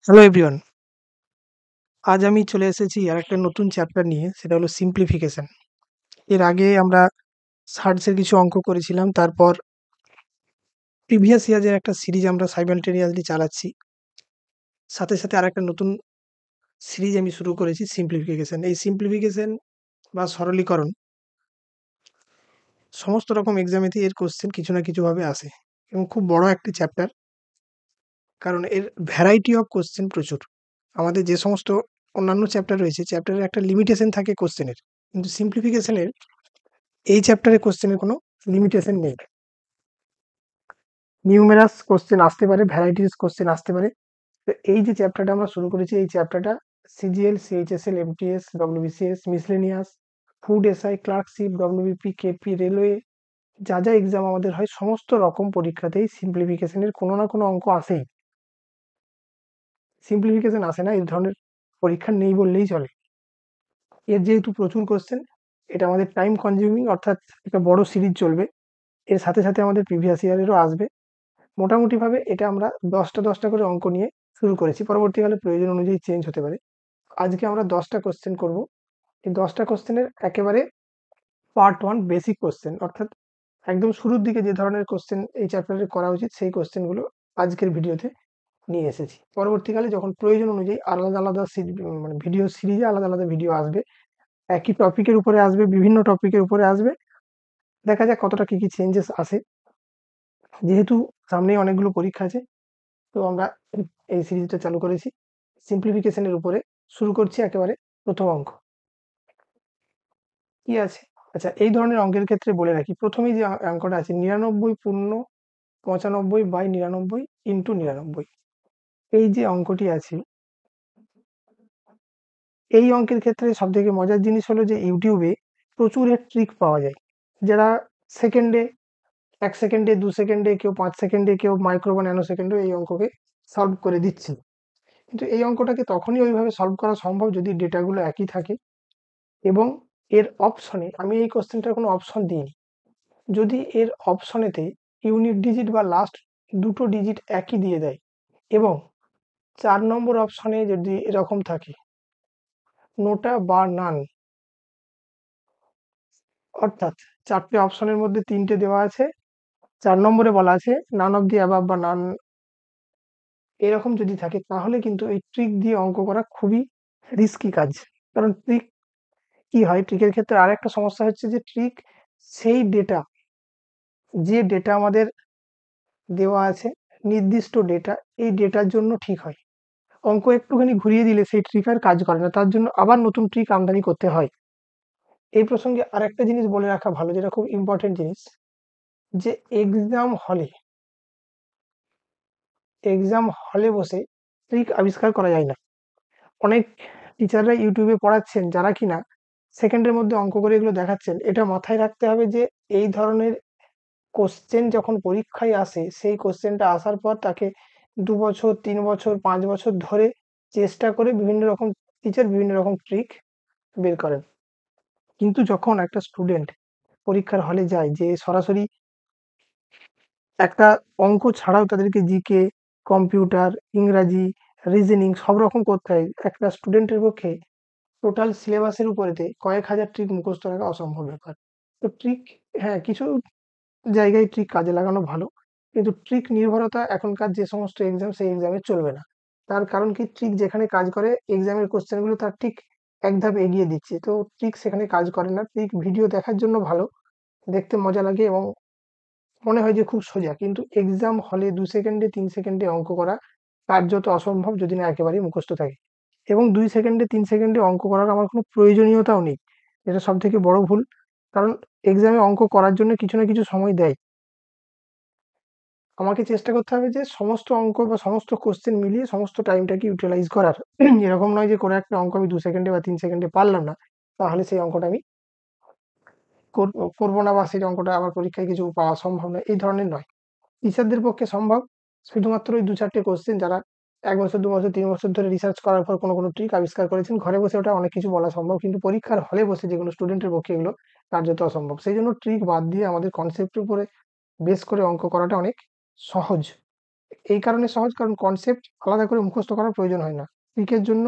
Hello everyone. আজ আমি চলে এসেছি আরেকটা নতুন চ্যাপ্টার নিয়ে, সেটা হলো সিম্পলিফিকেশন। এর আগে আমরা সার্চের কিছু অঙ্ক করেছিলাম, তারপর প্রিভিয়াস ইয়ারের একটা সিরিজ আমরা সাইমালটেনিয়াসলি চালাচ্ছি। সাথে সাথে আরেকটা নতুন সিরিজ আমি শুরু করেছি, সিম্পলিফিকেশন। এই সিম্পলিফিকেশন বা সরলীকরণ সমস্ত রকম এক্সামেতে এর কোশ্চেন কিছু না কিছুভাবে আসে, এবং খুব বড় একটি চ্যাপ্টার, কারণ এর ভ্যারাইটি অফ কোশ্চেন প্রচুর। আমাদের যে সমস্ত অন্যান্য চ্যাপ্টার রয়েছে, চ্যাপ্টারের একটা লিমিটেশন থাকে কোশ্চেনের, কিন্তু সিম্পলিফিকেশনের এই চ্যাপ্টারে কোশ্চেনের কোনো লিমিটেশন নেই। নিউমেরাস কোশ্চেন আসতে পারে, ভ্যারাইটিস কোশ্চেন আসতে পারে। তো এই যে চ্যাপ্টারটা আমরা শুরু করেছি, এই চ্যাপ্টারটা CGL, CHSL, MTS, WBCS, miscellaneous, food SI, clerkship, WBP, KP, railway, যা যা এক্সাম আমাদের হয় সমস্ত রকম পরীক্ষাতেই সিম্পলিফিকেশনের কোনো না কোনো অঙ্ক আসেই। সিম্পলিফিকেশন আসে না এই ধরনের পরীক্ষা নেই বললেই চলে। এর যেহেতু প্রচুর কোশ্চেন, এটা আমাদের টাইম কনজিউমিং, অর্থাৎ একটা বড় সিরিজ চলবে। এর সাথে সাথে আমাদের প্রিভিয়াস ইয়ারেরও আসবে। মোটামুটিভাবে এটা আমরা ১০টা করে অঙ্ক নিয়ে শুরু করেছি। পরবর্তীকালে প্রয়োজন অনুযায়ী চেঞ্জ হতে পারে। আজকে আমরা ১০টা কোশ্চেন করব। এই ১০টা কোশ্চেনের একেবারে পার্ট 1 বেসিক কোশ্চেন, অর্থাৎ একদম শুরুর দিকে যে ধরনের কোশ্চেন এই চ্যাপ্টারে করা উচিত, সেই কোশ্চেনগুলো আজকের ভিডিওতে নিয়ে এসেছি। পরবর্তীকালে যখন প্রয়োজন অনুযায়ী আলাদা আলাদা মানে ভিডিও সিরিজে আলাদা আলাদা ভিডিও আসবে। একই টপিকের উপরে আসবে, বিভিন্ন টপিকের উপরে আসবে। দেখা যাক কতটা কি চেঞ্জেস আসে। যেহেতু সামনেই অনেকগুলো পরীক্ষা আছে, তো আমরা এই সিরিজটা চালু করেছি সিম্পলিফিকেশনের উপরে। শুরু করছি একেবারে প্রথম অঙ্ক। কি আছে? আচ্ছা, এই ধরনের অঙ্কের ক্ষেত্রে বলে রাখি, প্রথমেই যে অঙ্কটা আছে ৯৯ পূর্ণ ৯৫/৯৯ ইন্টু ৯৯। এই যে অঙ্কটি আছে, এই অঙ্কের ক্ষেত্রে সবথেকে মজার জিনিস হলো যে ইউটিউবে প্রচুর এর ট্রিক পাওয়া যায়। যারা সেকেন্ডে, ১ সেকেন্ডে, ২ সেকেন্ডে, কেউ ৫ সেকেন্ডে, কেউ মাইক্রো বা ন্যানো সেকেন্ডেও এই অঙ্ককে সলভ করে দিচ্ছে। কিন্তু এই অঙ্কটাকে তখনই ওইভাবে সলভ করা সম্ভব যদি ডেটাগুলো একই থাকে, এবং এর অপশনে আমি এই কোশ্চেনটার কোনো অপশন দিইনি। যদি এর অপশনেতে ইউনিট ডিজিট বা লাস্ট দুটো ডিজিট একই দিয়ে দেয়, এবং ৪ নম্বর অপশনে যদি এরকম থাকে নোটা বা নান, অর্থাৎ ৪টে অপশনের মধ্যে ৩টে দেওয়া আছে, ৪ নম্বরে বলা আছে নান অফ দি অ্যাবাভ বা নান, এরকম যদি থাকে, তাহলে কিন্তু এই ট্রিক দিয়ে অঙ্ক করা খুবই রিস্কি কাজ। কারণ ট্রিক কি হয়, ট্রিকের ক্ষেত্রে আরেকটা সমস্যা হচ্ছে যে ট্রিক সেই ডেটা, যে ডেটা আমাদের দেওয়া আছে, নির্দিষ্ট ডেটা, এই ডেটার জন্য ঠিক হয়। অঙ্ক একটুখানি ঘুরিয়ে দিলে সেই ট্রিক আর কাজ করে না, তার জন্য আবার নতুন ট্রিক আমদানি করতে হয়। এই প্রসঙ্গে আরেকটা জিনিস বলে রাখা ভালো, যেটা খুব ইম্পর্টেন্ট জিনিস, যে এক্সাম হলে বসে ট্রিক আবিষ্কার করা যায় না। অনেক টিচাররা ইউটিউবে পড়াচ্ছেন, যারা কিনা সেকেন্ডের মধ্যে অঙ্ক করে এগুলো দেখাচ্ছেন। এটা মাথায় রাখতে হবে যে এই ধরনের কোশ্চেন যখন পরীক্ষায় আসে, সেই কোশ্চেনটা আসার পর তাকে ২ বছর, ৩ বছর, ৫ বছর ধরে চেষ্টা করে বিভিন্ন রকম টিচার বিভিন্ন রকম ট্রিক বের করেন। কিন্তু যখন একটা স্টুডেন্ট পরীক্ষার হলে যায়, যে সরাসরি একটা অঙ্ক ছাড়াও তাদেরকে জিকে, কম্পিউটার, ইংরাজি, রিজনিং সব রকম করতে হয়। একটা স্টুডেন্টের পক্ষে টোটাল সিলেবাসের উপরেতে কয়েক হাজার ট্রিক মুখস্থ রাখা অসম্ভব ব্যাপার। তো ট্রিক, হ্যাঁ, কিছু জায়গায় ট্রিক কাজে লাগানো ভালো, কিন্তু ট্রিক নির্ভরতা এখনকার যে সমস্ত এক্সাম, সেই এক্সামে চলবে না। তার কারণ কি, ট্রিক যেখানে কাজ করে এক্সামের কোশ্চেনগুলো তার ঠিক এক ধাপ এগিয়ে দিচ্ছে, তো ট্রিক সেখানে কাজ করে না। ট্রিক ভিডিও দেখার জন্য ভালো, দেখতে মজা লাগে এবং মনে হয় যে খুব সোজা, কিন্তু এক্সাম হলে ২ সেকেন্ডে ৩ সেকেন্ডে অঙ্ক করা কার্যত অসম্ভব, যদি না একেবারেই মুখস্থ থাকে। এবং ২ সেকেন্ডে ৩ সেকেন্ডে অঙ্ক করার আমার কোনো প্রয়োজনীয়তাও নেই। এটা সবথেকে বড় ভুল। কারণ এক্সামে অঙ্ক করার জন্য কিছু না কিছু সময় দেয়। আমাকে চেষ্টা করতে হবে যে সমস্ত অঙ্ক বা সমস্ত কোশ্চেন মিলিয়ে সমস্ত টাইমটাকে ইউটিলাইজ করার। এরকম নয় যে কোনো একটা অঙ্ক আমি ২ সেকেন্ডে বা ৩ সেকেন্ডে পারলাম না, তাহলে সেই অঙ্কটা আমি করব না, বা সেই অঙ্কটা আমার পরীক্ষায় কিছু পাওয়া সম্ভব নয়, এই ধরনের নয়। টিচারদের পক্ষে সম্ভব, শুধুমাত্র ওই ২-৪টে কোশ্চেন যারা ১ বছর, ২ বছর, ৩ বছর ধরে রিসার্চ করার পর কোনো ট্রিক আবিষ্কার করেছেন। ঘরে বসে ওটা অনেক কিছু বলা সম্ভব, কিন্তু পরীক্ষার হলে বসে যেকোনো স্টুডেন্টের পক্ষে এগুলো কার্যত অসম্ভব। সেইজন্য ট্রিক বাদ দিয়ে আমাদের কনসেপ্টের উপরে বেস করে অঙ্ক করাটা অনেক সহজ। এই কারণে সহজ, কারণ কনসেপ্ট আলাদা করে মুখস্থ করার প্রয়োজন হয় না। ট্রিকের জন্য,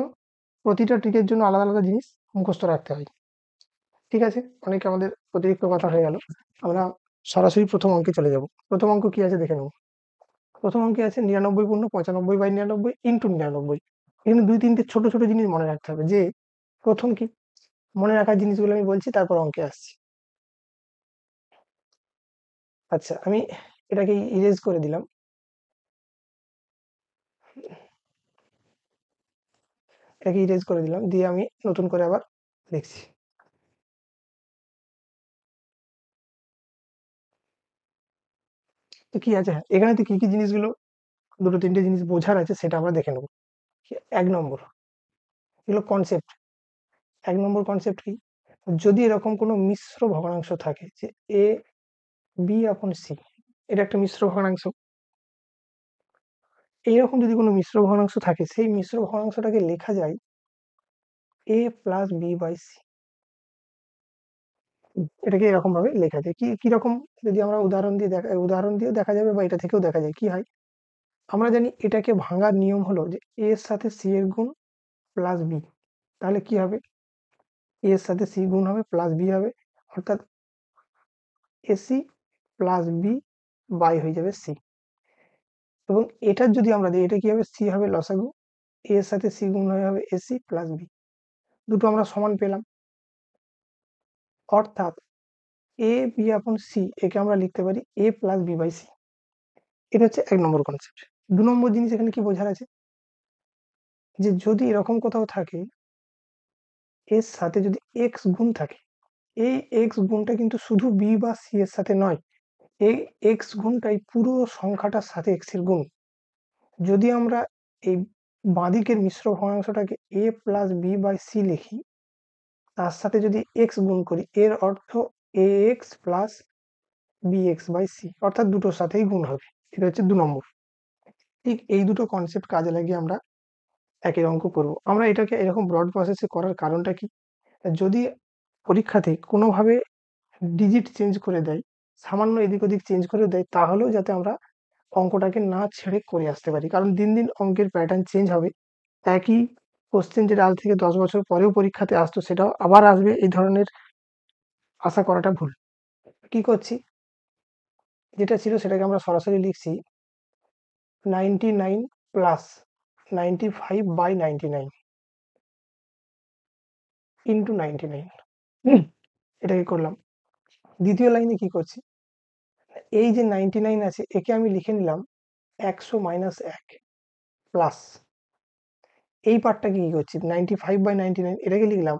প্রতিটা ট্রিকের জন্য আলাদা আলাদা জিনিস মুখস্থ রাখতে হয়। ঠিক আছে, অনেক আমাদের অতিরিক্ত কথা হয়ে গেল। আমরা সরাসরি প্রথম অঙ্কে চলে যাব। প্রথম অঙ্ক কি আছে দেখে নেব। প্রথম অঙ্কে আছে 99 পূর্ণ 95/99 ইন্টু 99। এখানে দুই তিনটে ছোট ছোট জিনিস মনে রাখতে হবে। যে প্রথম কি, মনে রাখার জিনিসগুলো আমি বলছি, তারপর অঙ্কে আসছি। আচ্ছা, আমি এটাকে ইরেজ করে দিলাম। এটাকে ইরেজ করে দিলাম, দিয়ে আমি নতুন করে আবার লিখছি। তো কি আছে, হ্যাঁ, এখানে তো কি কি জিনিসগুলো, দুটো তিনটে জিনিস বোঝার আছে, সেটা আমরা দেখে নেব। এক নম্বর, এগুলো কনসেপ্ট। এক নম্বর কনসেপ্ট কি, যদি এরকম কোনো মিশ্র ভগ্নাংশ থাকে, যে এ বি আপন সি, এটা একটা মিশ্র ভগ্নাংশ। এইরকম যদি কোনো মিশ্র ভগ্নাংশ থাকে, সেই মিশ্র ভগ্নাংশটাকে লেখা যায় এ প্লাস বি বাই সি। এটাকে এরকম ভাবে লেখা যায়। কি কিরকম, যদি আমরা উদাহরণ দিয়েও দেখা যাবে, বা এটা থেকেও দেখা যায়। কি হয়, আমরা জানি এটাকে ভাঙার নিয়ম হলো যে এ এর সাথে সি এর গুণ প্লাস বি। তাহলে কি হবে, এ এর সাথে সি গুণ হবে প্লাস বি হবে, অর্থাৎ এসি প্লাস বি বাই হয়ে যাবে সি। এবং এটার যদি আমরা দিই, এটা কি হবে, সি হবে লসাগু, এ এর সাথে সি গুণ হয়ে হবে এসি প্লাস বি। দুটো আমরা সমান পেলাম, অর্থাৎ এ বি আপন সি, একে আমরা লিখতে পারি এ প্লাস বি বাই সি। এটা হচ্ছে এক নম্বর কনসেপ্ট। দু নম্বর জিনিস এখানে কি বোঝার আছে, যে যদি এরকম কোথাও থাকে, এর সাথে যদি এক্স গুণ থাকে, এই এক্স গুণটা কিন্তু শুধু বি বা সি এর সাথে নয়, এই এক্স গুণটাই পুরো সংখ্যাটার সাথে এক্স এর গুণ। যদি আমরা এই বাঁদিকের মিশ্র ভগ্নাংশটাকে A plus B by C লিখি, তার সাথে যদি এক্স গুণ করি, এর অর্থ A X plus B X by C, অর্থাৎ দুটোর সাথেই গুণ হবে। এটা হচ্ছে দু নম্বর। ঠিক এই দুটো কনসেপ্ট কাজে লাগিয়ে আমরা একের অঙ্ক করব। আমরা এটাকে এরকম ব্রড প্রসেসে করার কারণটা কি, যদি পরীক্ষাতে কোনোভাবে ডিজিট চেঞ্জ করে দেয়, সামান্য এদিক ওদিক চেঞ্জ করে দেয়, তাহলেও যাতে আমরা অঙ্কটাকে না ছেড়ে করে আসতে পারি। কারণ দিন দিন অঙ্কের প্যাটার্ন চেঞ্জ হবে। একই কোশ্চেন যেটা আজ থেকে 10 বছর পরেও পরীক্ষাতে আসতো, সেটাও আবার আসবে, এই ধরনের আশা করাটা ভুল। কি করছি, যেটা ছিল সেটাকে আমরা সরাসরি লিখছি 99 প্লাস 95/99 ইন্টু 99। এটাকে করলাম। দ্বিতীয় লাইনে কি করছি, এই যে 99 আছে, একে আমি লিখে নিলাম 100 - 1 প্লাস, এই পার্টটাকে কি করছি, 95/99 এটাকে লিখলাম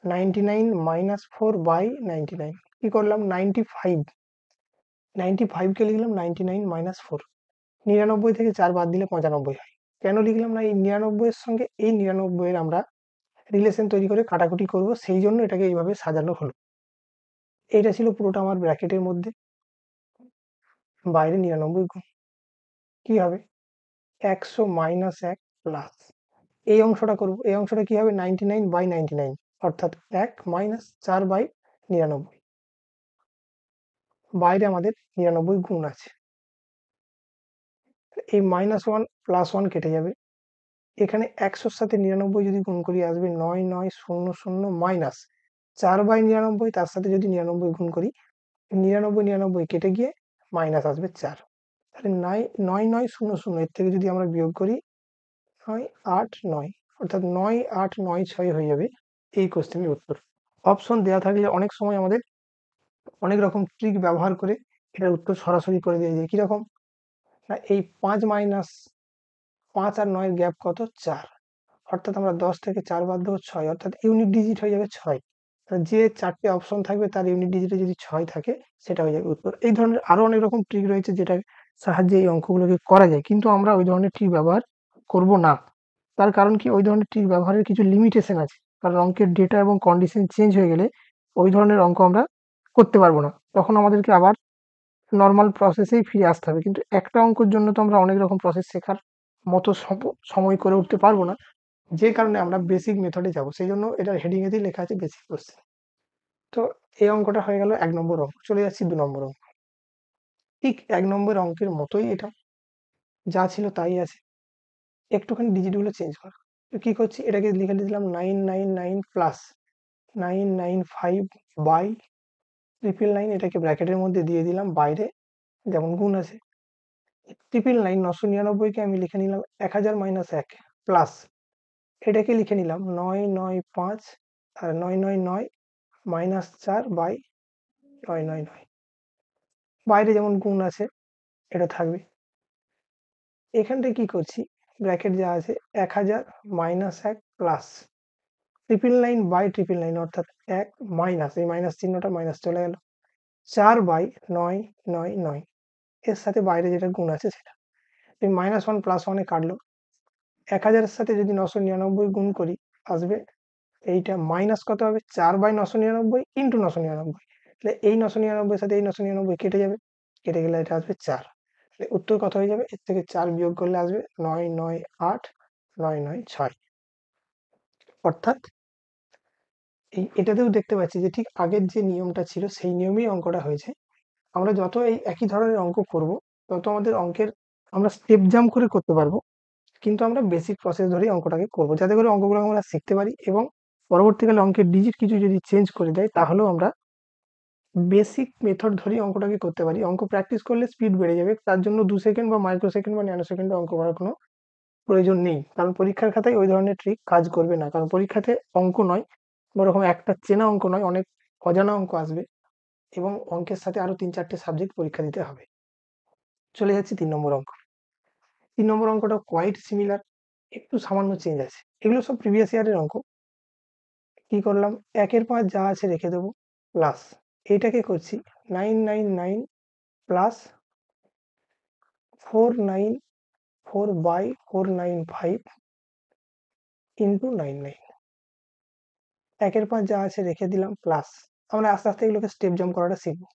99 - 4/99। কি করলাম, 95 কে লিখলাম 99 - 4। 99 থেকে 4 বাদ দিলে 95 হয়। কেন লিখলাম না, এই 99 এর সঙ্গে এই 99 এর আমরা রিলেশন তৈরি করে কাটাকুটি করব, সেই জন্য এটাকে এইভাবে সাজানো হলো। এটা ছিল পুরোটা আমার ব্র্যাকেটের মধ্যে, বাইরে 99 গুণ। কি হবে, 100 - 1 প্লাস, এই অংশটা করব। এই অংশটা কি হবে, 99/99, অর্থাৎ 1 মাইনাস 4/99। বাইরে আমাদের 99 গুণ আছে। এই -1 +1 কেটে যাবে। এখানে 100 র সাথে 99 যদি গুণ করি, আসবে 9900 মাইনাস 4/99, তার সাথে যদি 99 গুণ করি, 99 কেটে গিয়ে মাইনাস আসবে 4। তাহলে 9900 এর থেকে যদি আমরা বিয়োগ করি 989, অর্থাৎ 9896 হয়ে যাবে এই কোশ্চেনের উত্তর। অপশন দেয়া থাকলে অনেক সময় আমাদের অনেক রকম ট্রিক ব্যবহার করে এটার উত্তর সরাসরি করে দেওয়া যায়। কিরকম না, এই 5 মাইনাস 5 আর 9 এর গ্যাপ কত, 4, অর্থাৎ আমরা 10 থেকে 4 বাদ দেবো 6, অর্থাৎ ইউনিট ডিজিট হয়ে যাবে 6। যে 4টে অপশন থাকবে তার ইউনিট ডিজিটে যদি 6 থাকে, সেটা হয়ে যাবে উত্তর। এই ধরনের আরো অনেক রকম ট্রিক রয়েছে, যেটার সাহায্যে এই অঙ্কগুলোকে করা যায়, কিন্তু আমরা ওই ধরনের ট্রিক ব্যবহার করব না। তার কারণ কি, ওই ধরনের ট্রিক ব্যবহারের কিছু লিমিটেশন আছে। কারণ অঙ্কের ডেটা এবং কন্ডিশন চেঞ্জ হয়ে গেলে ওই ধরনের অঙ্ক আমরা করতে পারবো না। তখন আমাদেরকে আবার নরমাল প্রসেসেই ফিরে আসতে হবে। কিন্তু একটা অঙ্কের জন্য তো আমরা অনেক রকম প্রসেস শেখার মতো সময় করে উঠতে পারবো না। যে কারণে আমরা বেসিক মেথডে যাব। সেইজন্য এটার হেডিং এতেই লেখা আছে বেসিক কোশ্চেন। তো এই অঙ্কটা হয়ে গেল ১ নম্বর অঙ্ক। চলে যাচ্ছি ২ নম্বর অঙ্ক। ঠিক ১ নম্বর অঙ্কের মতোই এটা। যা ছিল তাই আছে, একটুখানি ডিজিটগুলো চেঞ্জ করা। তো কি করছি, এটাকে লিখে দিলাম 999 প্লাস 995 বাই 999, এটাকে ব্র্যাকেটের মধ্যে দিয়ে দিলাম, বাইরে যেমন গুণ আছে 999 999 কে আমি লিখে নিলাম 1000 - 1 প্লাস এটাকে লিখে নিলাম 995 আর 999 -4 বাই 999, বাইরে যেমন গুণ আছে এটা থাকবে। এখানটায় কি করছি, ব্র্যাকেট যা আছে 1000 - 1 প্লাস 999 অর্থাৎ 1 মাইনাস, এই মাইনাস চিহ্নটা মাইনাস চলে গেল, 4 বাই 999, এর সাথে বাইরে যেটা গুণ আছে সেটা। এই -1 +1 এ কাটলো, 1000 এর সাথে যদি 999 গুণ করি আসবে এইটা মাইনাস কত হবে, 4 বাই 999 ইন্টু 999, তাহলে এই 999 এর সাথে এই 999 কেটে যাবে, কেটে গেলে এটা আসবে 4। তাহলে উত্তর কত হয়ে যাবে, এর থেকে 4 বিয়োগ করলে আসবে 998 996। অর্থাৎ এটাতেও দেখতে পাচ্ছি যে ঠিক আগের যে নিয়মটা ছিল সেই নিয়মেই অঙ্কটা হয়েছে। আমরা যত এই একই ধরনের অঙ্ক করব, তত আমাদের অঙ্কের আমরা স্টেপ জাম্প করে করতে পারবো, কিন্তু আমরা বেসিক প্রসেস ধরেই অঙ্কটাকে করব, যাতে করে অঙ্কগুলো আমরা শিখতে পারি এবং পরবর্তীকালে অঙ্কের ডিজিট কিছু যদি চেঞ্জ করে দেয় তাহলেও আমরা বেসিক মেথড ধরেই অঙ্কটাকে করতে পারি। অঙ্ক প্র্যাকটিস করলে স্পিড বেড়ে যাবে, তার জন্য 2 সেকেন্ড বা মাইক্রো সেকেন্ড বা ন্যানো সেকেন্ডে অঙ্ক করার কোনো প্রয়োজন নেই, কারণ পরীক্ষার খাতায় ওই ধরনের ট্রিক কাজ করবে না, কারণ পরীক্ষাতে অঙ্ক নয়, ওরকম একটা চেনা অঙ্ক নয়, অনেক অজানা অঙ্ক আসবে এবং অঙ্কের সাথে আরো 3-4টে সাবজেক্ট পরীক্ষা দিতে হবে। চলে যাচ্ছি 3 নম্বর অঙ্ক। 3 নম্বর অঙ্কটা কোয়াইট সিমিলার, একটু সামান্য চেঞ্জ আছে, এগুলো সব প্রিভিয়াস ইয়ারের অঙ্ক। কি করলাম, 1-5 যা আছে রেখে দেবো, প্লাস এইটাকে করছি 999 প্লাস 494 বাই 495 ইন্টু 99, 1-5 যা আছে রেখে দিলাম, প্লাস আমরা আস্তে আস্তে এগুলোকে স্টেপ জাম্প করাটা শিখবো।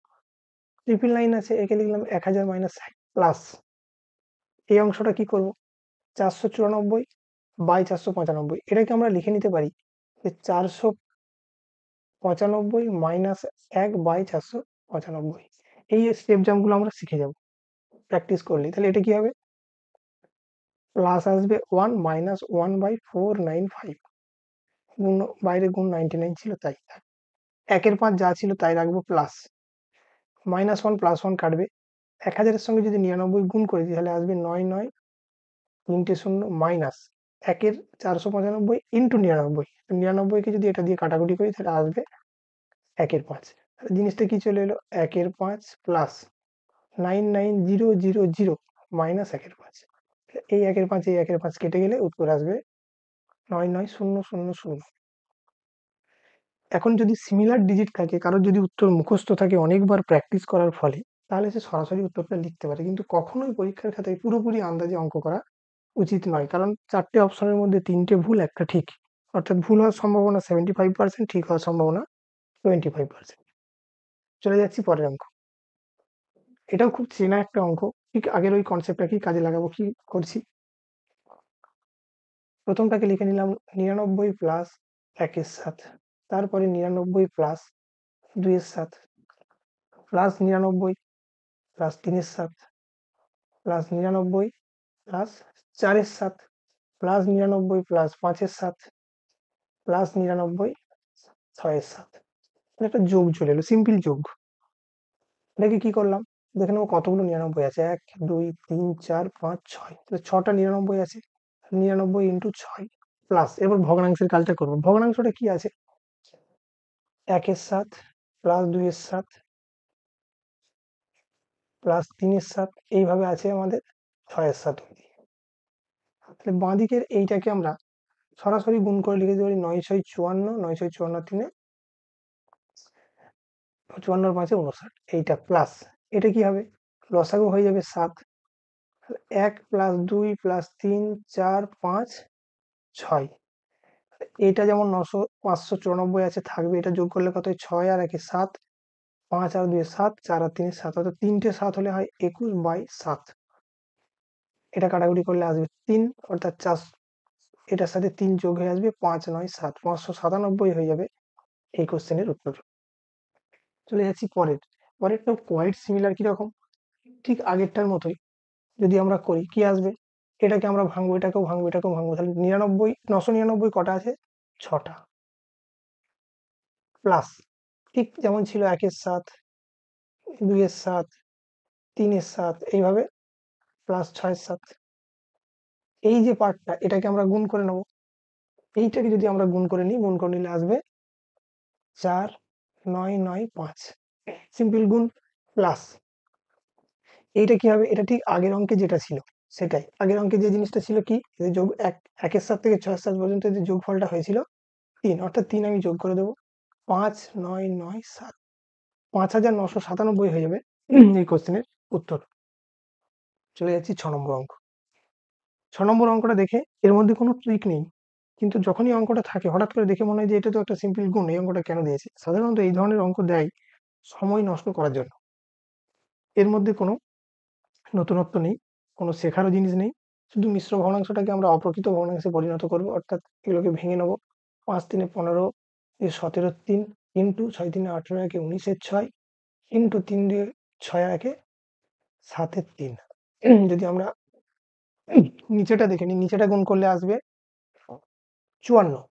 999 আছে, একে লিখলাম 1000 - 1 প্লাস এই অংশটা কি করব, 494 বাই 495, এটাকে আমরা লিখে নিতে পারি যে 495 মাইনাস 1 বাই 495। এই স্টেপ জাম্পগুলো আমরা শিখে যাব প্র্যাকটিস করলেই। তাহলে এটা কি হবে, প্লাস আসবে 1 মাইনাস 1 বাই 495, গুণ, বাইরে গুণ 99 ছিল তাই 1-5 যা ছিল তাই রাখবো, প্লাস -1 +1 কাটবে, 1000 এর সঙ্গে যদি 99 গুণ করে দিই তাহলে আসবে 99 তিনটে শূন্য মাইনাস 1-এর 495 ইন্টু 99, 99 কে যদি এটা দিয়ে কাটাকুটি করি তাহলে আসবে 1-5। জিনিসটা কি চলে এলো, 1-5 প্লাস 99000 মাইনাস 1-5, এই 1-5 এই 1-5 কেটে গেলে উত্তর আসবে 99000। এখন যদি সিমিলার ডিজিট থাকে, কারোর যদি উত্তর মুখস্থ থাকে অনেকবার প্র্যাকটিস করার ফলে, তাহলে সে সরাসরি উত্তরটা লিখতে পারে, কিন্তু কখনোই পরীক্ষার খাতায় পুরোপুরি আন্দাজে অঙ্ক করা উচিত নয়, কারণ 4টে অপশনের মধ্যে 3টে ভুল, একটা ঠিক, অর্থাৎ ভুল হওয়ার সম্ভাবনা 75%, ঠিক হওয়ার সম্ভাবনা 25%। চলে যাচ্ছি পরের অঙ্ক। এটাও খুব চেনা একটা অঙ্ক, ঠিক আগের ওই কনসেপ্টটা কি কাজে লাগাবো, কি করছি, প্রথমটাকে লিখে নিলাম 99 প্লাস 1-7, তারপরে 99 plus 2-7 plus 99 plus 3-7 plus 99 plus 4-7 plus 99 plus 5-7 plus 99 6-7। একটা যোগ চলে এলো, সিম্পল যোগ। এটাকে কি করলাম, দেখে নেবো কতগুলো 99 আছে, 1 2 3 4 5 6, তাহলে 6টা 99 আছে, 99 ইন্টু 6 প্লাস, এবার ভগ্নাংশের কাজটা করবো। ভগ্নাংশটা কি আছে, 1-7 প্লাস 2-7 প্লাস 3-7, এইভাবে আছে আমাদের 6-7 অবধি। তাহলে বাঁ দিকের এইটাকে আমরা সরাসরি গুণ করে লিখে দিতে পারি 9-6 = 54, 9-6 = 3, 54-5 = 59, এইটা প্লাস, এটা কি হবে, লসাগু হয়ে যাবে 7, 1 প্লাস 2 প্লাস 3 4 5 6, এটা যেমন 594 আছে থাকবে, এটা যোগ করলে কত হয়, 6 আর 1 7, 5 আর 2 7, 4 আর 3 7, অর্থাৎ 3টে 7 হলে হয় 21/7। এটা কাটাকুটি করলে আসবে 3, অর্থাৎ 4, এটার সাথে 3 যোগ হয়ে আসবে 5 9 7, 597 হয়ে যাবে এই কোশ্চেনের উত্তর। চলে যাচ্ছি পরেরটাও কোয়াইট সিমিলার, কিরকম, ঠিক আগেরটার মতোই। যদি আমরা করি কি আসবে, এটাকে আমরা ভাঙবো, এটাকেও ভাঙবো, এটাকেও ভাঙবো, তাহলে 999 কটা আছে, 6টা প্লাস, ঠিক যেমন ছিল 1-এর 7, 2-এর 7, 3-এর 7, এইভাবে প্লাস 6-এর 7। এই যে পার্টটা এটাকে আমরা গুণ করে নেব, এইটাকে যদি আমরা গুণ করে নিই, গুণ করে নিলে আসবে 4995, সিম্পল গুণ। প্লাস এইটা কি হবে, এটা ঠিক আগের অঙ্কে যেটা ছিল সেটাই, আগের অঙ্কে যে জিনিসটা ছিল কি, যে যোগ 1-এর 7 থেকে 6-এর 7 পর্যন্ত যে যোগফলটা হয়েছিল 3, অর্থাৎ 3 আমি যোগ করে দেবো, 5997, 5997 হয়ে যাবে এই কোশ্চেনের উত্তর। চলে যাচ্ছি 6 নম্বর অঙ্ক। 6 নম্বর অঙ্কটা দেখে এর মধ্যে কোনো ট্রিক নেই, কিন্তু যখনই অঙ্কটা থাকে হঠাৎ করে দেখে মনে হয় যে এটা তো একটা সিম্পল গুণ, এই অঙ্কটা কেন দিয়েছে। সাধারণত এই ধরনের অঙ্ক দেয় সময় নষ্ট করার জন্য, এর মধ্যে কোনো নতুনত্ব নেই, কোনো শেখারও জিনিস নেই। শুধু মিশ্র ভগ্নাংশটাকে আমরা অপ্রকৃত ভগ্নাংশে পরিণত করব, অর্থাৎ এগুলোকে ভেঙে নেব। 5×3 = 15, 17×3, ইন্টু 6×3 = 18, 19/6, ইন্টু 3×2 = 7/3। যদি আমরা নিচেটা দেখে নিই, নিচেটা গুণ করলে আসবে 54,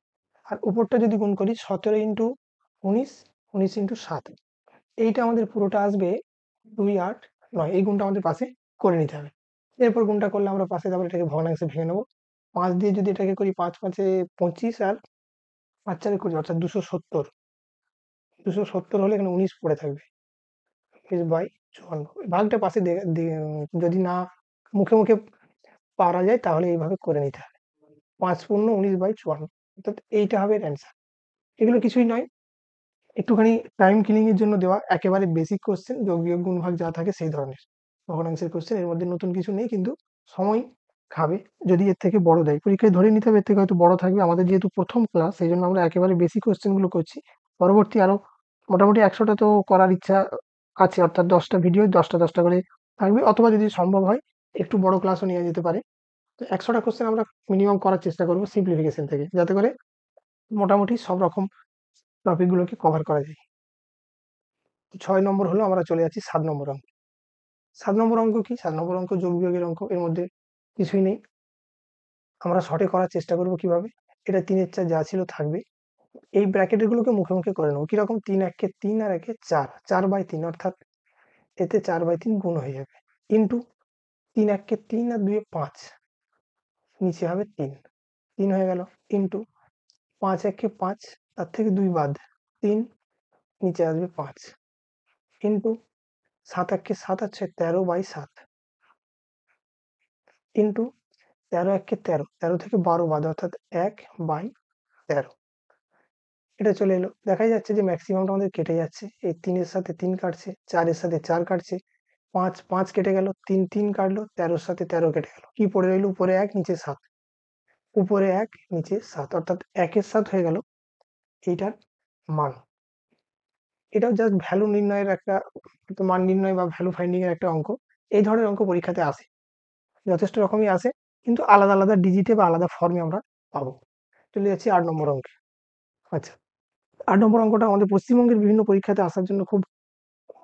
আর উপরটা যদি গুণ করি 17×19, 19×7, এইটা আমাদের পুরোটা আসবে 28৯। এই গুণটা আমাদের পাশে করে নিতে হবে। এরপর গুণটা করলে আমরা পাশে তারপর এটাকে ভগ্নাংশে ভেঙে নেব। 5 দিয়ে যদি এটাকে করি, 5×5 = 25, আর 5×4 = 20, অর্থাৎ 270। 270 হলে এখানে 19 পড়ে থাকবে, 19/54। ভাগটা পাশে যদি না মুখে মুখে পারা যায় তাহলে এইভাবে করে নিতে হবে, 5×19/54, অর্থাৎ এইটা হবে এর অ্যান্সার। এগুলো কিছুই নয়, একটুখানি টাইম কিলিং এর জন্য দেওয়া একেবারে বেসিক কোশ্চেন, যোগ বিয়োগ গুণ ভাগ যা থাকে সেই ধরনের ভগ্নাংশের কোশ্চেন। এর মধ্যে নতুন কিছু নেই, কিন্তু সময় খাবে যদি এর থেকে বড় দেয়। পরীক্ষায় ধরে নিতে হবে এর থেকে হয়তো বড় থাকবে। আমাদের যেহেতু প্রথম ক্লাস, সেই জন্য আমরা একেবারে বেসিক কোশ্চেন গুলো করছি। পরবর্তী আরো মোটামুটি 100টা তো করার ইচ্ছা আছে, অর্থাৎ 10টা ভিডিও 10টা করে থাকবে, অথবা যদি সম্ভব হয় একটু বড় ক্লাসও নেওয়া যেতে পারে। তো 100টা কোশ্চেন আমরা মিনিমাম করার চেষ্টা করবো সিম্পলিফিকেশন থেকে, যাতে করে মোটামুটি সব রকম টপিক গুলোকে কভার করা যায়। 6 নম্বর হলো, আমরা চলে যাচ্ছি 7 নম্বর অঙ্ক। 7 নম্বর অঙ্ক কি, 7 নম্বর অঙ্ক যোগ বিয়োগের অঙ্ক, এর মধ্যে কিছুই নেই। আমরা শর্টে করার চেষ্টা করব কিভাবে, এটা 3-এর 4 যা ছিল থাকবে, এই ব্র্যাকেট গুলোকে মুখে মুখে করে নেবো। কিরকম, 3×1 = 3, আর 1×4, 4/3, অর্থাৎ এতে 4/3 গুণ হয়ে যাবে, ইন্টু 3×1 = 3, আর 2×5, নিচে হবে 3, 3 হয়ে গেল, ইন্টু 5×1 = 5, তার থেকে 2 বাদ, 3, নিচে আসবে 5, ইন্টু 7×1 = 7, আছে 13/7, ইন্টু 13×1 = 13, 13 থেকে 12 বাদ, অর্থাৎ 1/13। এটা চলে এলো। দেখাই যাচ্ছে যে ম্যাক্সিমামটা আমাদের কেটে যাচ্ছে। এই 3-এর সাথে 3 কাটছে, 4-এর সাথে 4 কাটছে, 5, 5 কেটে গেল, 3, 3 কাটলো, 13-র সাথে 13 কেটে গেল। কি পড়ে রইল, উপরে 1 নিচে 7, উপরে 1 নিচে 7, অর্থাৎ 1-এর 7 হয়ে গেল এইটার মান। এটাও জাস্ট ভ্যালু নির্ণয়ের একটা, মান নির্ণয় বা ভ্যালু ফাইন্ডিং এর একটা অঙ্ক। এই ধরনের অঙ্ক পরীক্ষাতে আসে, যথেষ্ট রকমই আসে, কিন্তু আলাদা আলাদা ডিজিটে বা আলাদা ফর্মে আমরা পাবো। চলে যাচ্ছি 8 নম্বর অঙ্কে। আচ্ছা, 8 নম্বর অঙ্কটা আমাদের পশ্চিমবঙ্গের বিভিন্ন পরীক্ষাতে আসার জন্য খুব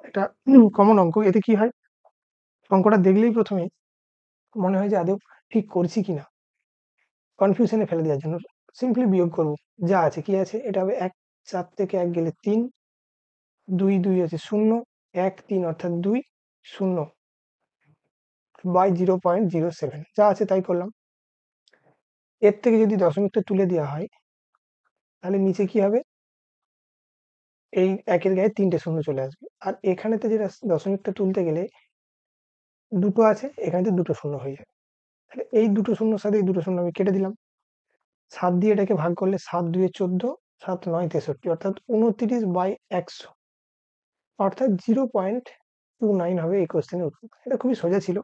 একটা কমন অঙ্ক। এতে কি হয়, অঙ্কটা দেখলেই প্রথমে মনে হয় যে আদৌ ঠিক করছি কিনা, কনফিউশনে ফেলে দেওয়ার জন্য সিম্পলি বিয়োগ করব। যা আছে কি আছে, এটা হবে 1, 4 থেকে 1 গেলে 3, 2, 2 আছে 0, 1, 3, অর্থাৎ 2, 0/0.07, যা আছে তাই করলাম। এর থেকে যদি দশমিকটা তুলে দেওয়া হয়, তাহলে নিচে কি হবে, এই 1-এর গায়ে 3টে শূন্য চলে আসবে। আর এখানেতে যেটা দশমিকটা তুলতে গেলে দুটো আছে, এখানেতে দুটো শূন্য হয়ে যাবে। তাহলে এই দুটো শূন্যর সাথে এই দুটো শূন্য আমি কেটে দিলাম। 7 দিয়ে এটাকে ভাগ করলে 7, 2 14, 7, 9 63, অর্থাৎ 29/100, অর্থাৎ 0.29 হবে এই কোশ্চেনের উত্তর। এটা খুবই সোজা ছিল,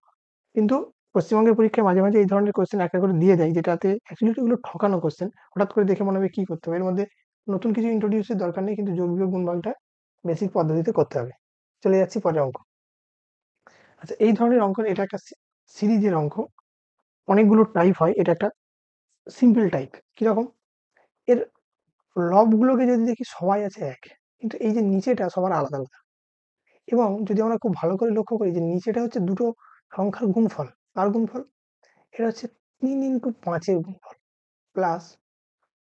কিন্তু পশ্চিমবঙ্গের পরীক্ষায় মাঝে মাঝে এই ধরনের কোশ্চেন একটা করে দিয়ে দেয়, যেটাতে অ্যাকচুয়ালি এগুলো ঠকানো কোশ্চেন। হঠাৎ করে দেখে মনে হবে কি করতে হবে, এর মধ্যে নতুন কিছু ইন্ট্রোডিউসের দরকার নেই, কিন্তু যোগ বিয়োগ গুণ ভাগটা বেসিক পদ্ধতিতে করতে হবে। চলে যাচ্ছি পরের অঙ্ক। আচ্ছা, এই ধরনের অঙ্ক, এটা একটা সিরিজের অঙ্ক, অনেকগুলো টাইপ হয়, এটা একটা সিম্পল টাইপ। কিরকম, এর লবগুলোকে যদি দেখি সবাই আছে এক, কিন্তু এই যে নিচেটা সবার আলাদা আলাদা। এবং যদি আমরা খুব ভালো করে লক্ষ্য করি যে নিচেটা হচ্ছে দুটো সংখ্যার গুণফল, আর গুণফল এটা হচ্ছে 3 ইন্টু 5-এর গুণফল প্লাস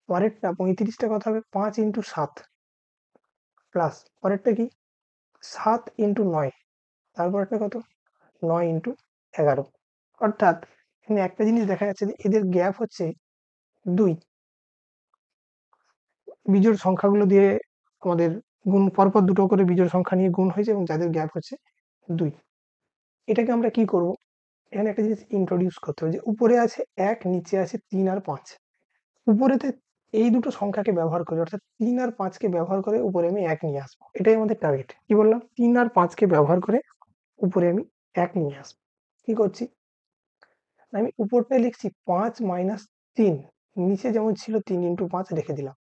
পরেরটা 35টা কত হবে 5 ইন্টু 7 প্লাস পরেরটা কি 7 ইন্টু 9 তারপরটা কত 9 ইন্টু 11। অর্থাৎ এখানে একটা জিনিস দেখা যাচ্ছে যে এদের গ্যাপ হচ্ছে 2। বিজোড় সংখ্যাগুলো দিয়ে আমাদের গুণ পরপর দুটো করে বিজোড় সংখ্যা নিয়ে গুণ হয়েছে এবং যাদের গ্যাপ হচ্ছে 2। এটাকে আমরা কি করব, এখানে একটা জিনিস ইন্ট্রোডিউস করতে হবে যে উপরে আছে 1, নিচে আছে 3 আর 5। উপরেতে এই দুটো সংখ্যাকে ব্যবহার করে অর্থাৎ 3 আর 5 কে ব্যবহার করে উপরে আমি 1 নিয়ে আসবো। এটাই আমাদের টার্গেট। কি বললাম? 3 আর 5 কে ব্যবহার করে উপরে আমি 1 নিয়ে আসবো। কি করছি? আমি উপরটায় লিখছি 5 মাইনাস 3, নিচে যেমন ছিল 3 ইন্টু 5 রেখে দিলাম।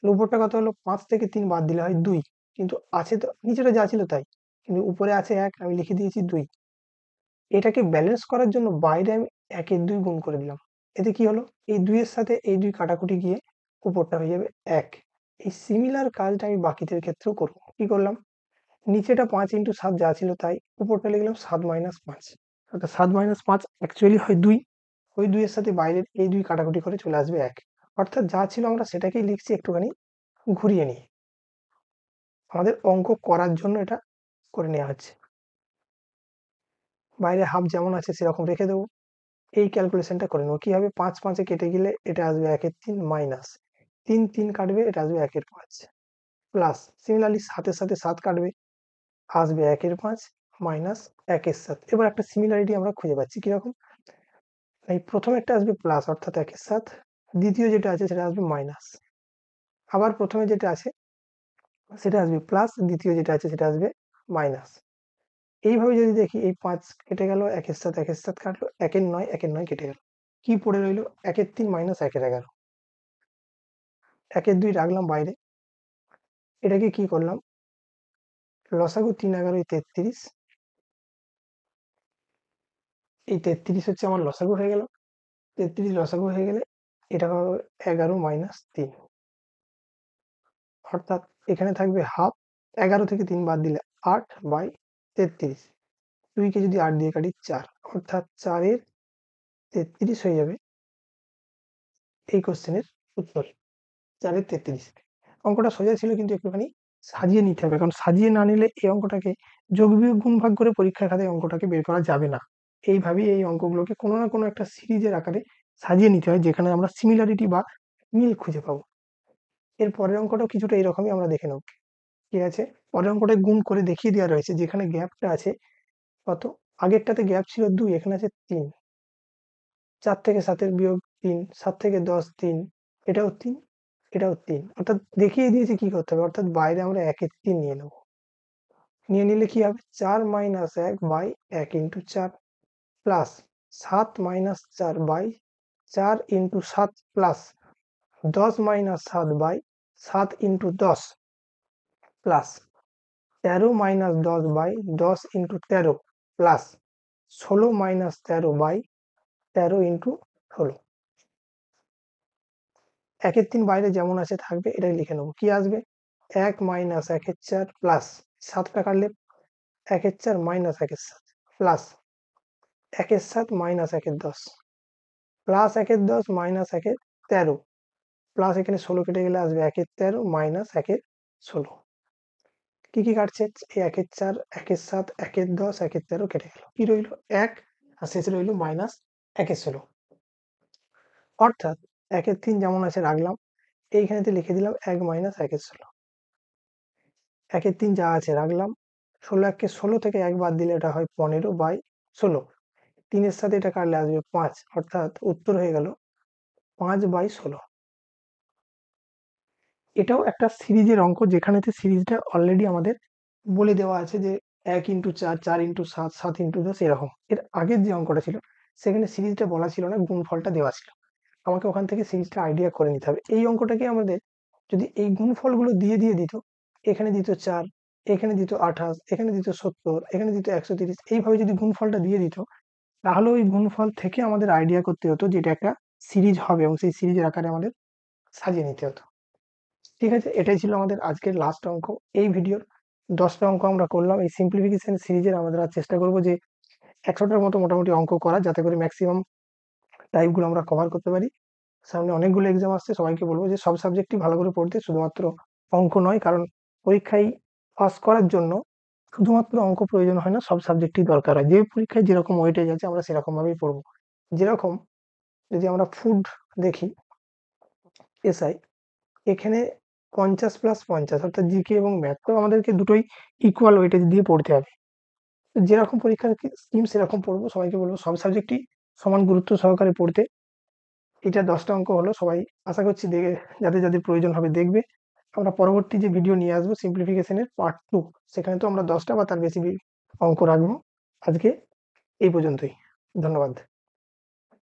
উপরটা কত হলো 5 থেকে 3 বাদ দিলে হয় 2, কিন্তু আছে তো নিচেটা যা ছিল তাই, কিন্তু উপরে আছে 1, আমি লিখে দিয়েছি 2। এটাকে ব্যালেন্স করার জন্য বাইরে আমি 1 এর 2 গুণ করে দিলাম। এতে কি হলো, এই 2 এর সাথে এই 2 কাটাকুটি গিয়ে উপরটা হয়ে যাবে 1। এই সিমিলার কাজটা আমি বাকিদের ক্ষেত্রেও করব। কি করলাম, নিচেটা 5 ইন্টু 7 যা ছিল তাই, উপরটা লিখলাম 7 মাইনাস 5। অর্থাৎ 7 মাইনাস 5 অ্যাকচুয়ালি হয় 2। ওই 2 এর সাথে বাইরের এই 2 কাটাকুটি করে চলে আসবে 1। অর্থাৎ যা ছিল আমরা সেটাকেই লিখছি একটুখানি ঘুরিয়ে নিয়ে। আমাদের অঙ্ক করার জন্য এটা করে নেওয়া হচ্ছে। বাইরে হাফ যেমন আছে সেরকম রেখে দেবো। এই ক্যালকুলেশনটা করে নেবো। কি হবে, 5 5 এ কেটে গেলে এটা আসবে 1 এর 3 মাইনাস 3 3 কাটবে, এটা আসবে 1 এর 5 প্লাস সিমিলারলি 7 এর সাথে 7 কাটবে, আসবে 1 এর 5 মাইনাস 1 এর 7। এবার একটা সিমিলারিটি আমরা খুঁজে পাচ্ছি কিরকম, এই প্রথম একটা আসবে প্লাস অর্থাৎ 1 এর 7, দ্বিতীয় যেটা আছে সেটা আসবে মাইনাস, আবার প্রথমে যেটা আছে সেটা আসবে প্লাস, দ্বিতীয় যেটা আছে সেটা আসবে মাইনাস। এইভাবে যদি দেখি এই 5 কেটে গেল, 1 এর সাথে 1 এর সাথে কাটলো, 1 এর 9 1 এর 9 কেটে গেল। কি পড়ে রইল, 1 এর 3 মাইনাস 1 এর 11। 1 এর 2 রাখলাম বাইরে। এটাকে কি করলাম, লসাগু 3 11 33। এই 33 হচ্ছে আমার লসাগু হয়ে গেল। 33 লসাগু হয়ে গেলে এটা হবে 11 মাইনাস 3। অর্থাৎ এখানে থাকবে হাফ, 11 থেকে 3 বাদ দিলে 8/33। 2 কে যদি 8 দিয়ে কাটি 4, অর্থাৎ 4 এর 33 হয়ে যাবে এই কোশ্চেনের উত্তর। 4 এর 33। অঙ্কটা সোজা ছিল কিন্তু একটুখানি সাজিয়ে নিতে হবে, কারণ সাজিয়ে না নিলে এই অঙ্কটাকে যোগ বিয়োগ গুণ ভাগ করে পরীক্ষার খাতায় অঙ্কটাকে বের করা যাবে না। এইভাবেই এই অঙ্কগুলোকে কোনো না কোনো একটা সিরিজের আকারে সাজিয়ে নিতে হয়, যেখানে আমরা সিমিলারিটি বা মিল খুঁজে পাবো। এর পরের অঙ্কটাও কিছুটা এরকমই আমরা দেখে নেব। ঠিক আছে, পরের অঙ্কটায় গুণ করে দেখিয়ে দেওয়া রয়েছে, যেখানে গ্যাপটা আছে কত, আগেরটাতে গ্যাপ ছিল 2, এখানে আছে 3। 4 থেকে 7 এর বিয়োগ 3, 7 থেকে 10 3, এটাও 3, এটাও 3। অর্থাৎ দেখিয়ে দিয়েছে কি করতে হবে, অর্থাৎ বাইরে আমরা 1 এর 3 নিয়ে নেব। নিয়ে নিলে কি হবে, 4 minus 1 by 1 into 4 plus 7 minus 4 by 4 into 7 plus 10 minus 7 by 7 into 10 plus 13 minus 10 by 10 into 13 plus 16 minus 13 by 13 into 16। 1 এর 3 বাইরে যেমন আছে থাকবে, এটাই লিখে নেবো। কি আসবে, 1 মাইনাস 1 এর 4 প্লাস 7টা কাটলে 1 এর 4 মাইনাস 1 এর 7 প্লাস 1 এর 7 মাইনাস 1 এর 10 প্লাস 1 এর 10 মাইনাস 1 এর 13 প্লাস এখানে 16 কেটে গেলে আসবে 1 এর 13 মাইনাস 1 এর 16। কি কি কাটছে, এই 1 এর 4 1 এর 7 1 এর 10 1 এর 13 কেটে গেল, কি রইল 1 আর শেষে রইল মাইনাস 1 এর 16। অর্থাৎ 1 এর 3 যেমন আছে রাখলাম, এইখানেতে লিখে দিলাম 1 মাইনাস 1 এর 16। 1 এর 3 যা আছে রাখলাম, 16 কে 16 থেকে 1 বাদ দিলে এটা হয় 15/16। 3 এর সাথে এটা কাটলে আসবে 5, অর্থাৎ উত্তর হয়ে গেল 5/16। এটাও একটা সিরিজের অঙ্ক, যেখানেতে সিরিজটা অলরেডি আমাদের বলে দেওয়া আছে যে 1 ইন্টু 4 4 ইন্টু 7 7 ইন্টু 10 এরকম। এর আগের যে অঙ্কটা ছিল সেখানে সিরিজটা বলা ছিল না, গুণফলটা দেওয়া ছিল। আমাকে ওখান থেকে সিরিজটা আইডিয়া করে নিতে হবে। এই অঙ্কটাকে আমাদের যদি এই গুণফলগুলো দিয়ে দিয়ে দিত, এখানে দিত 4, এখানে দিত 28, এখানে দিত 70, এখানে দিত 130, এইভাবে যদি গুণফলটা দিয়ে দিত, তাহলে ওই গুণফল থেকে আমাদের আইডিয়া করতে হতো যে এটা একটা সিরিজ হবে এবং সেই সিরিজের আকারে আমাদের সাজিয়ে নিতে হতো। ঠিক আছে, এটাই ছিল আমাদের আজকের লাস্ট অঙ্ক। এই ভিডিওর 10টা অঙ্ক আমরা করলাম এই সিম্পলিফিকেশন সিরিজের। আমাদের আর চেষ্টা করব যে 100টার মতো মোটামুটি অঙ্ক করা, যাতে করে ম্যাক্সিমাম টাইপগুলো আমরা কভার করতে পারি। সামনে অনেকগুলো এক্সাম আসছে, সবাইকে বলবো যে সব সাবজেক্টই ভালো করে পড়তে, শুধুমাত্র অঙ্ক নয়। কারণ পরীক্ষায় পাস করার জন্য শুধুমাত্র অঙ্ক প্রয়োজন হয় না, সব সাবজেক্টই দরকার হয়। যে পরীক্ষায় যেরকম ওয়েটেজ আছে আমরা সেরকম ভাবেই পড়বো। যেরকম যদি আমরা ফুড দেখি, এসআই, এখানে 50+50 অর্থাৎ জিকে এবং ম্যাথ, তো আমাদেরকে দুটোই ইকুয়াল ওয়েটেজ দিয়ে পড়তে হবে। তো যেরকম পরীক্ষার স্কিম সেরকম পড়বো। সবাইকে বলবো সব সাবজেক্টই সমান গুরুত্ব সহকারে পড়তে। এটা 10টা অঙ্ক হলো, সবাই আশা করছি দেখে, যাদের যাদের প্রয়োজন হবে দেখবে। আমরা পরবর্তী যে ভিডিও নিয়ে আসবো সিম্পলিফিকেশনের পার্ট 2, সেখানে তো আমরা 10টা বা তার বেশি অঙ্ক রাখবো। আজকে এই পর্যন্তই। ধন্যবাদ।